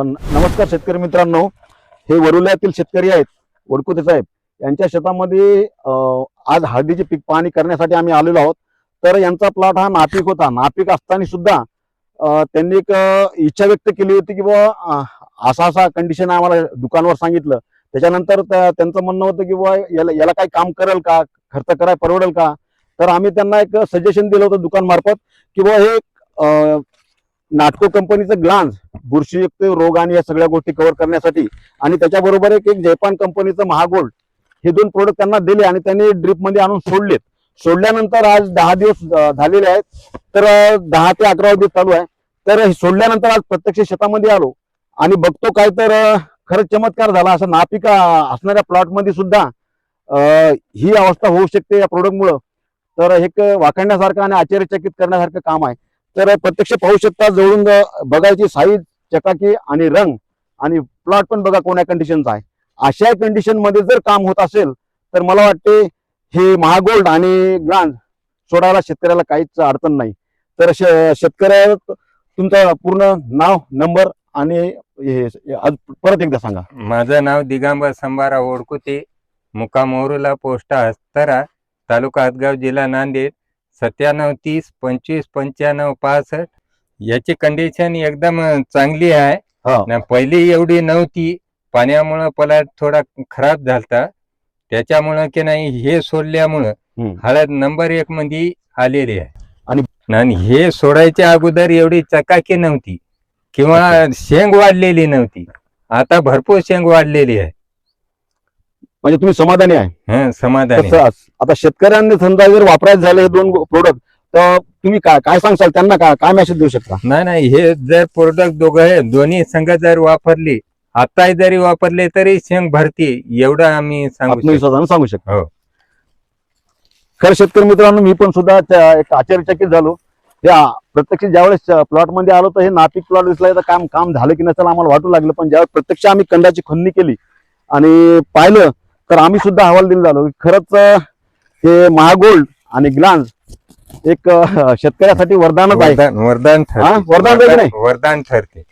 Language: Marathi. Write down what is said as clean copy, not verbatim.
नमस्कार शेतकरी मित्रांनो, हे वरुल्यातील शेतकरी आहेत वडकुते साहेब यांच्या शेतामध्ये आज हळदीचे पीक पाहणी करण्यासाठी आम्ही आलेलो आहोत। तर यांचा प्लॉट हा नापीक होता। नापीक असताना सुद्धा त्यांनी एक इच्छा व्यक्त केली होती की बाबा असा कंडिशन आम्हाला दुकानावर सांगितलं। त्याच्यानंतर त्यांचं म्हणणं होतं की बाबा याला काही काम करेल का, खर्च करायला परवडेल का। तर आम्ही त्यांना एक सजेशन दिलं होतं दुकान मार्फत की बाबा हे नाटको कंपनीचं ग्लान्स बुरशीयुक्त रोग आणि या सगळ्या गोष्टी कव्हर करण्यासाठी आणि त्याच्याबरोबर एक जयपान कंपनीचं महागोल्ड हे दोन प्रोडक्ट त्यांना दिले आणि त्यांनी ड्रिप मध्ये आणून सोडलेत। सोडल्यानंतर आज 10 दिवस झालेले आहेत। तर 10 ते 11 दिवस चालू आहे। तर सोडल्यानंतर आज प्रत्यक्ष शेतामध्ये आलो आणि बघतो काय तर खरंच चमत्कार झाला। असं नापिका असणाऱ्या प्लॉट मध्ये सुद्धा ही अवस्था होऊ शकते या प्रोडक्टमुळे। तर एक वाखाणण्यासारखं आणि आश्चर्यचकित करण्यासारखं काम आहे। तर प्रत्यक्ष पाहू शकता, जवळून बघायची साईज, चकाकी आणि रंग आणि प्लॉट पण बघा कोण्या कंडिशनचा आहे। अशा कंडिशन मध्ये जर काम होत असेल तर मला वाटते हे महागोल्ड आणि ग्लान्स सोडायला शेतकऱ्याला काहीच अडचण नाही। तर शेतकऱ्याला तुमचं पूर्ण नाव, नंबर आणि परत एकदा सांगा। माझं नाव दिगंबर संभाराव वडकुते, मुक्काम ओरुला, पोस्ट हस्तरा, तालुका हदगाव, जिल्हा नांदेड, 97 30 25 95 65। याची कंडिशन एकदम चांगली आहे। पहिली एवढी नव्हती, पाण्यामुळे प्लॉट थोडा खराब झालता। त्याच्यामुळे की नाही हे सोडल्यामुळं हळद नंबर 1 मध्ये आलेली आहे। आणि हे सोडायच्या अगोदर एवढी चकाकी नव्हती किंवा शेंग वाढलेली नव्हती। आता भरपूर शेंग वाढलेली आहे। म्हणजे तुम्ही समाधानी आहे? समाधानी। आता शेतकऱ्यांनी समजा जर वापरायचे झाले हे दोन प्रोडक्ट, तर तुम्ही काय सांगशाल त्यांना, काय मेसेज देऊ शकता? नाही, हे जर प्रोडक्ट दोन्ही संघ जर वापरली, आता जरी वापरले तरी शेंग भरती, एवढं आम्ही सांगू शकतो। खरं शेतकरी मित्रांनो, मी पण सुद्धा एक आश्चर्यचकित झालो। त्या प्रत्यक्ष ज्यावेळेस प्लॉट मध्ये आलो तर हे नापीक प्लॉट दिसला, तर काम झालं की नसेल आम्हाला वाटू लागलं। पण ज्यावेळेस प्रत्यक्ष आम्ही कंदाची खंदणी केली आणि पाहिलं तर आम्ही सुद्धा अहवाल दिला झालो। खरंच हे महागोल्ड आणि ग्लान्स एक शेतकऱ्यासाठी वरदानच आहे। वरदान ठरते।